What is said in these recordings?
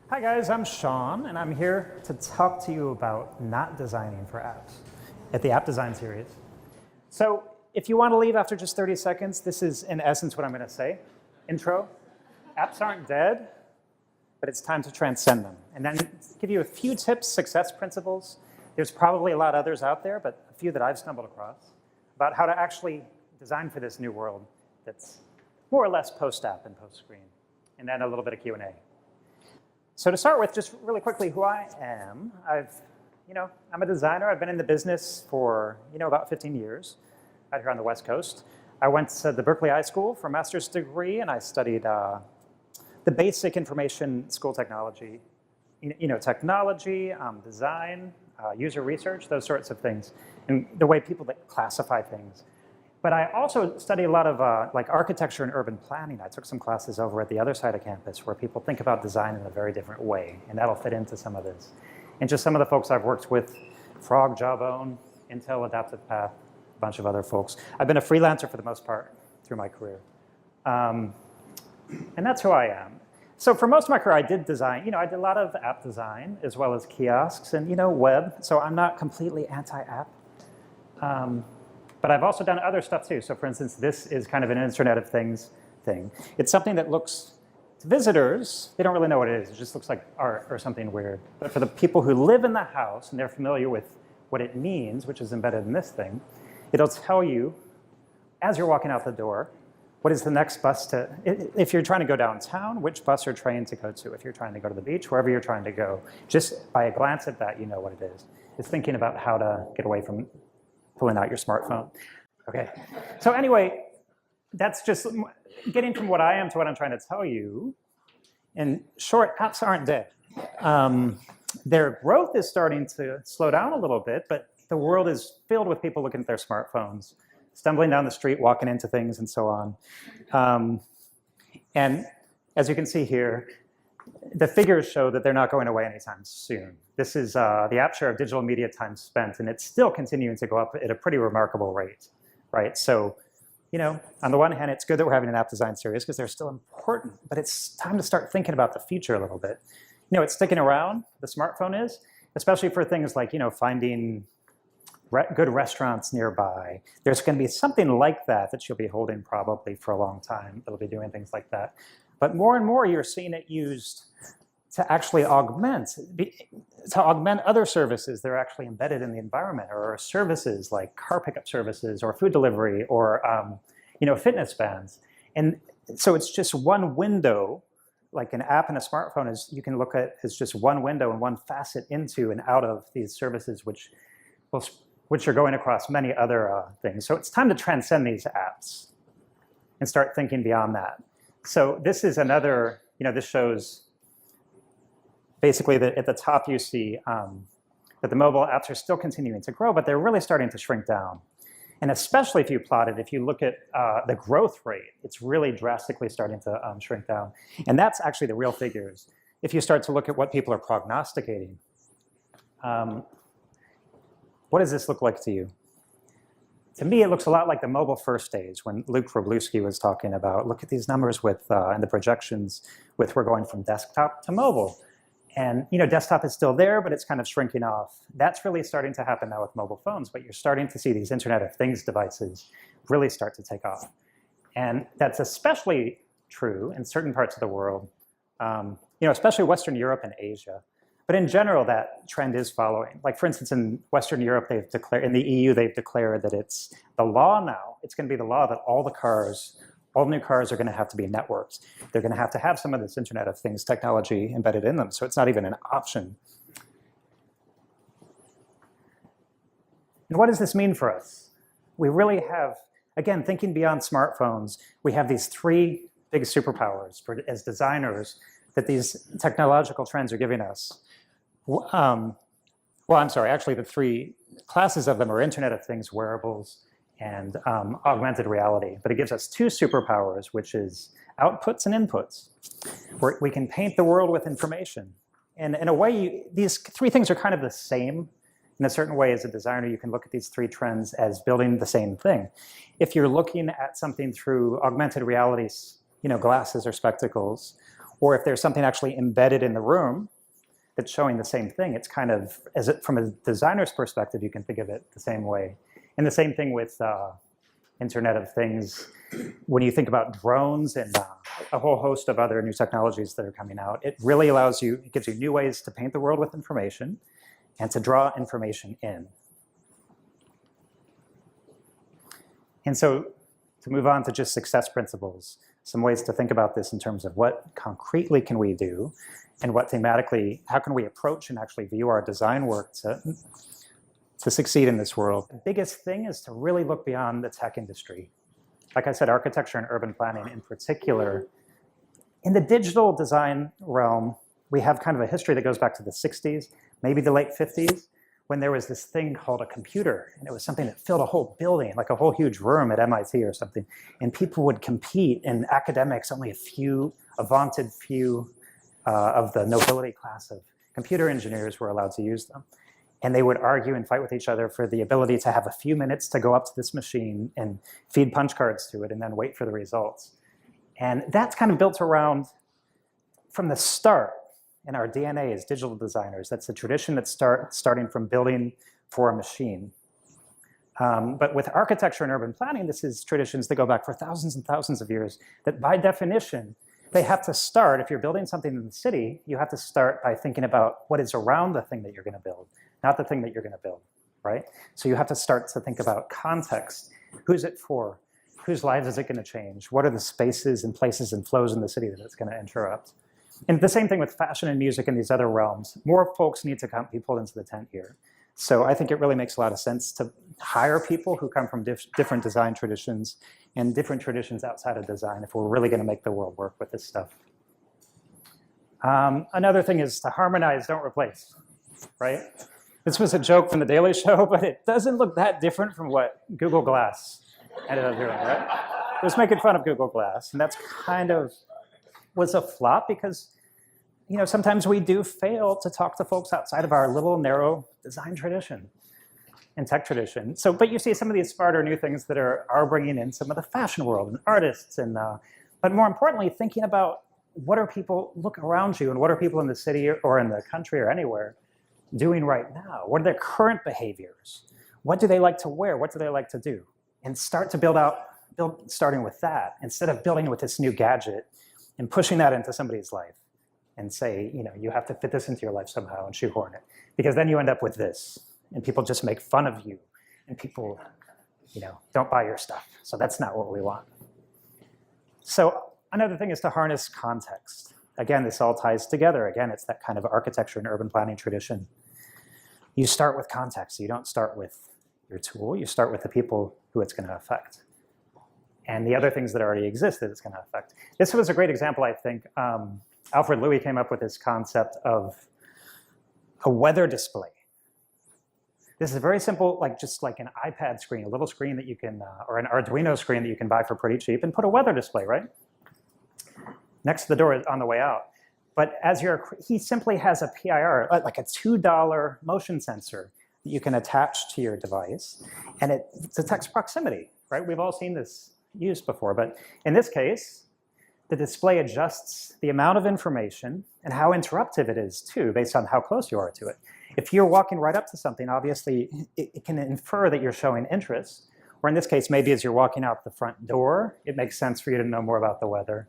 Hi guys, I'm Sean, and I'm here to talk to you about not designing for apps at the App Design Series. So if you want to leave after just 30 seconds, this is in essence what I'm going to say. Intro, apps aren't dead, but it's time to transcend them. And then give you a few tips, success principles. There's probably a lot others out there, but a few that I've stumbled across about how to actually design for this new world that's more or less post-app and post-screen. And then a little bit of Q&A. So to start with, just really quickly, who I am. I'm a designer. I've been in the business for about 15 years out here on the West Coast. I went to the Berkeley High School for a master's degree, and I studied the basic information school technology, technology, design, user research, those sorts of things, and the way people classify things. But I also study a lot of like architecture and urban planning. I took some classes over at the other side of campus where people think about design in a very different way, and that'll fit into some of this. And just some of the folks I've worked with, Frog, Jawbone, Intel, Adaptive Path, a bunch of other folks. I've been a freelancer for the most part through my career. And that's who I am. So for most of my career, I did design. I did a lot of app design as well as kiosks and web. So I'm not completely anti-app. But I've also done other stuff too. So for instance, this is kind of an Internet of Things thing. It's something that looks, to visitors, they don't really know what it is. It just looks like art or something weird. But for the people who live in the house and they're familiar with what it means, which is embedded in this thing, it'll tell you, as you're walking out the door, what is the next bus to, if you're trying to go downtown, which bus or train to go to. If you're trying to go to the beach, wherever you're trying to go. Just by a glance at that, you know what it is. It's thinking about how to get away from pulling out your smartphone. Okay, so anyway, that's just getting from what I am to what I'm trying to tell you. In short, apps aren't dead. Their growth is starting to slow down a little bit, but the world is filled with people looking at their smartphones, stumbling down the street, walking into things, and so on. And as you can see here, the figures show that they're not going away anytime soon. This is the app share of digital media time spent, and it's still continuing to go up at a pretty remarkable rate, right? So, on the one hand, it's good that we're having an app design series because they're still important, but it's time to start thinking about the future a little bit. It's sticking around, the smartphone is, especially for things like, finding good restaurants nearby. There's going to be something like that you'll be holding probably for a long time. It'll be doing things like that. But more and more, you're seeing it used to actually augment other services that are actually embedded in the environment, or services like car pickup services, or food delivery, or fitness bands. And so it's just one window, like an app and a smartphone is you can look at as just one window and one facet into and out of these services, which are going across many other things. So it's time to transcend these apps and start thinking beyond that. So this is another, this shows basically that at the top you see that the mobile apps are still continuing to grow, but they're really starting to shrink down. And especially if you plot it, if you look at the growth rate, it's really drastically starting to shrink down. And that's actually the real figures. If you start to look at what people are prognosticating, what does this look like to you? To me, it looks a lot like the mobile first days when Luke Wroblewski was talking about, look at these numbers with and the projections with we're going from desktop to mobile. And desktop is still there, but it's kind of shrinking off. That's really starting to happen now with mobile phones, but you're starting to see these Internet of Things devices really start to take off. And that's especially true in certain parts of the world, especially Western Europe and Asia. But in general, that trend is following. Like, for instance, in Western Europe, they've declared, in the EU, they've declared that it's the law now. It's going to be the law that all new cars are going to have to be networked. They're going to have some of this Internet of Things technology embedded in them, so it's not even an option. And what does this mean for us? We really have, again, thinking beyond smartphones, we have these three big superpowers as designers that these technological trends are giving us. Actually the three classes of them are Internet of Things, wearables, and augmented reality. But it gives us two superpowers, which is outputs and inputs. We can paint the world with information. And in a way, these three things are kind of the same. In a certain way, as a designer, you can look at these three trends as building the same thing. If you're looking at something through augmented reality, glasses or spectacles, Or if there's something actually embedded in the room that's showing the same thing, it's kind of, from a designer's perspective, you can think of it the same way. And the same thing with Internet of Things. When you think about drones and a whole host of other new technologies that are coming out, it really allows you, it gives you new ways to paint the world with information and to draw information in. And so to move on to just success principles, some ways to think about this in terms of what concretely can we do and what thematically, how can we approach and actually view our design work to succeed in this world. The biggest thing is to really look beyond the tech industry. Like I said, architecture and urban planning in particular. In the digital design realm, we have kind of a history that goes back to the 60s, maybe the late 50s, when there was this thing called a computer, and it was something that filled a whole building, like a whole huge room at MIT or something, and people would compete, and academics, only a vaunted few of the nobility class of computer engineers were allowed to use them. And they would argue and fight with each other for the ability to have a few minutes to go up to this machine and feed punch cards to it and then wait for the results. And that's kind of built around, from the start, in our DNA as digital designers, that's a tradition that's starting from building for a machine. But with architecture and urban planning, this is traditions that go back for thousands and thousands of years, that by definition, they have to start, if you're building something in the city, you have to start by thinking about what is around the thing that you're gonna build, not the thing that you're gonna build, right? So you have to start to think about context. Who's it for? Whose lives is it gonna change? What are the spaces and places and flows in the city that it's gonna interrupt? And the same thing with fashion and music and these other realms. More folks need to be pulled into the tent here. So I think it really makes a lot of sense to hire people who come from different design traditions and different traditions outside of design if we're really going to make the world work with this stuff. Another thing is to harmonize, don't replace, right? This was a joke from The Daily Show, but it doesn't look that different from what Google Glass ended up doing, right? It was making fun of Google Glass, and that's kind of was a flop because, you know, sometimes we do fail to talk to folks outside of our little narrow design tradition and tech tradition. So, but you see some of these smarter new things that are bringing in some of the fashion world and artists, and but more importantly, thinking about what are people, look around you, and what are people in the city or in the country or anywhere doing right now? What are their current behaviors? What do they like to wear? What do they like to do? And start to starting with that, instead of building with this new gadget and pushing that into somebody's life and say, you know, you have to fit this into your life somehow and shoehorn it. Because then you end up with this, and people just make fun of you, and people, you know, don't buy your stuff. So that's not what we want. So another thing is to harness context. Again, this all ties together. Again, it's that kind of architecture and urban planning tradition. You start with context. You don't start with your tool. You start with the people who it's going to affect, and the other things that already exist that it's going to affect. This was a great example, I think. Alfred Louis came up with this concept of a weather display. This is very simple, like just like an iPad screen, a little screen that you can, or an Arduino screen that you can buy for pretty cheap, and put a weather display, right? Next to the door on the way out. But he simply has a PIR, like a $2 motion sensor that you can attach to your device, and it detects proximity, right? We've all seen this used before, but in this case, the display adjusts the amount of information and how interruptive it is too, based on how close you are to it. If you're walking right up to something, obviously it can infer that you're showing interest, or in this case, maybe as you're walking out the front door, it makes sense for you to know more about the weather.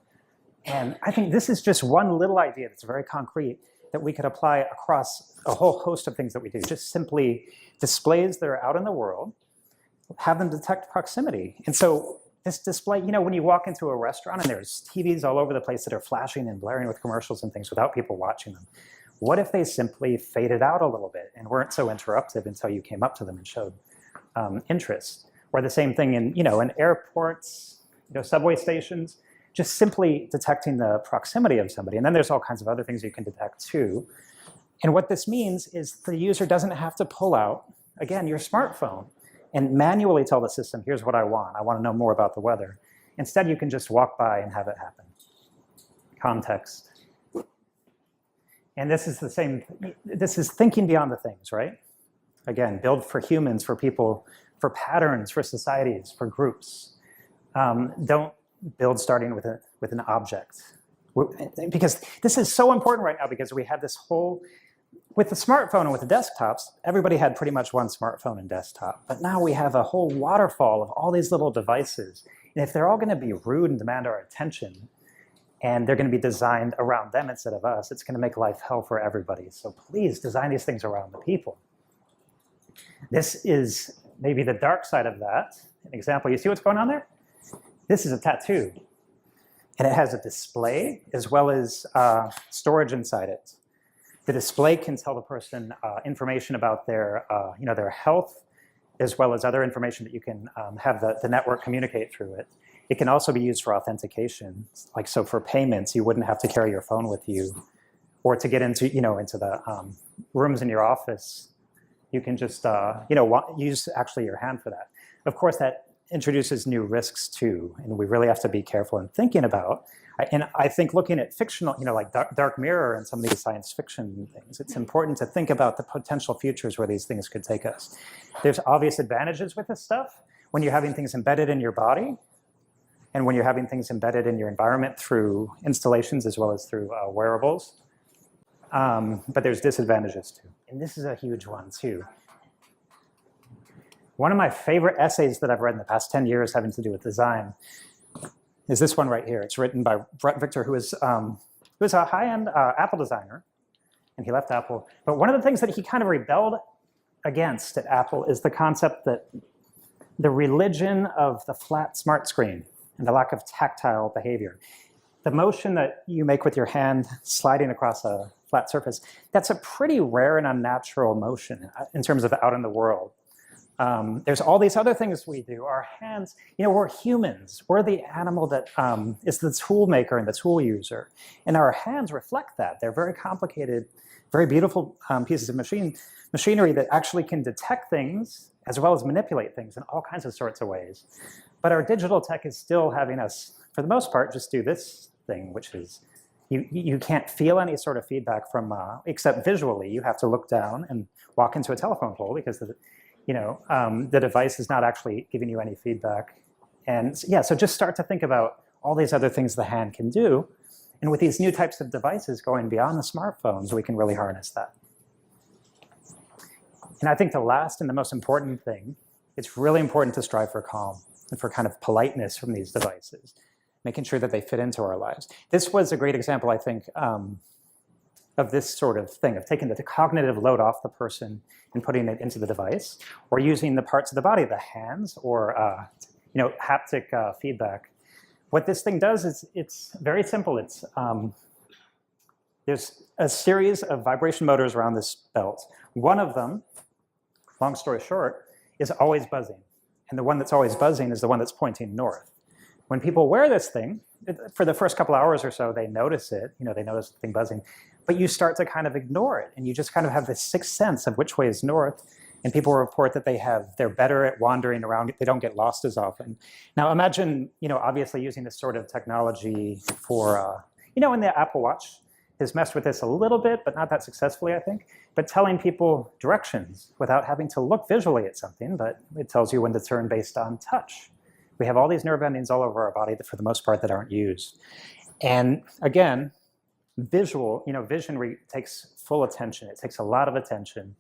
And I think this is just one little idea that's very concrete that we could apply across a whole host of things that we do. Just simply displays that are out in the world, have them detect proximity. And so this display, you know, when you walk into a restaurant and there's TVs all over the place that are flashing and blaring with commercials and things without people watching them, what if they simply faded out a little bit and weren't so interruptive until you came up to them and showed interest? Or the same thing in, you know, in airports, you know, subway stations, just simply detecting the proximity of somebody. And then there's all kinds of other things you can detect too. And what this means is the user doesn't have to pull out, again, your smartphone and manually tell the system, here's what I want to know more about the weather. Instead, you can just walk by and have it happen. Context. And this is the same, this is thinking beyond the things, right? Again, build for humans, for people, for patterns, for societies, for groups. Don't build starting with an object, Because this is so important right now, because we have this whole, with the smartphone and with the desktops, everybody had pretty much one smartphone and desktop. But now we have a whole waterfall of all these little devices. And if they're all going to be rude and demand our attention, and they're going to be designed around them instead of us, it's going to make life hell for everybody. So please design these things around the people. This is maybe the dark side of that. An example, you see what's going on there? This is a tattoo. And it has a display as well as storage inside it. The display can tell the person information about their, their health, as well as other information that you can have the network communicate through it. It can also be used for authentication. Like, so for payments, you wouldn't have to carry your phone with you, or to get into, into the rooms in your office. You can just, use actually your hand for that. Of course, that introduces new risks too, and we really have to be careful in thinking about. And I think looking at fictional, like Dark Mirror and some of these science fiction things, it's important to think about the potential futures where these things could take us. There's obvious advantages with this stuff when you're having things embedded in your body, and when you're having things embedded in your environment through installations as well as through wearables. But there's disadvantages too. And this is a huge one too. One of my favorite essays that I've read in the past 10 years having to do with design is this one right here. It's written by Brett Victor, who is a high-end Apple designer, and he left Apple. But one of the things that he kind of rebelled against at Apple is the concept that the religion of the flat smart screen and the lack of tactile behavior. The motion that you make with your hand sliding across a flat surface, that's a pretty rare and unnatural motion in terms of out in the world. There's all these other things we do. Our hands, we're humans. We're the animal that is the tool maker and the tool user. And our hands reflect that. They're very complicated, very beautiful pieces of machinery that actually can detect things as well as manipulate things in all kinds of sorts of ways. But our digital tech is still having us, for the most part, just do this thing, which is you can't feel any sort of feedback from, except visually. You have to look down and walk into a telephone pole because the device is not actually giving you any feedback. And yeah, so just start to think about all these other things the hand can do. And with these new types of devices going beyond the smartphones, we can really harness that. And I think the last and the most important thing, it's really important to strive for calm and for kind of politeness from these devices, making sure that they fit into our lives. This was a great example, I think, of this sort of thing, of taking the cognitive load off the person and putting it into the device, or using the parts of the body, the hands, or haptic feedback. What this thing does is it's very simple. It's there's a series of vibration motors around this belt. One of them, long story short, is always buzzing. And the one that's always buzzing is the one that's pointing north. When people wear this thing, for the first couple hours or so, they notice it, they notice the thing buzzing, but you start to kind of ignore it. And you just kind of have this sixth sense of which way is north. And people report that they're better at wandering around. They don't get lost as often. Now imagine, obviously using this sort of technology for, in the Apple Watch has messed with this a little bit, but not that successfully, I think. But telling people directions without having to look visually at something, but it tells you when to turn based on touch. We have all these nerve endings all over our body that, for the most part, that aren't used. And again, vision takes full attention. It takes a lot of attention.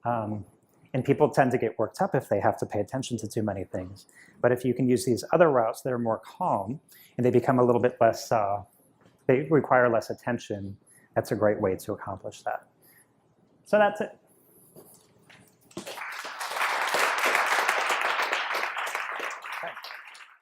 And people tend to get worked up if they have to pay attention to too many things. But if you can use these other routes that are more calm, and they become a little bit less, they require less attention, that's a great way to accomplish that. So that's it.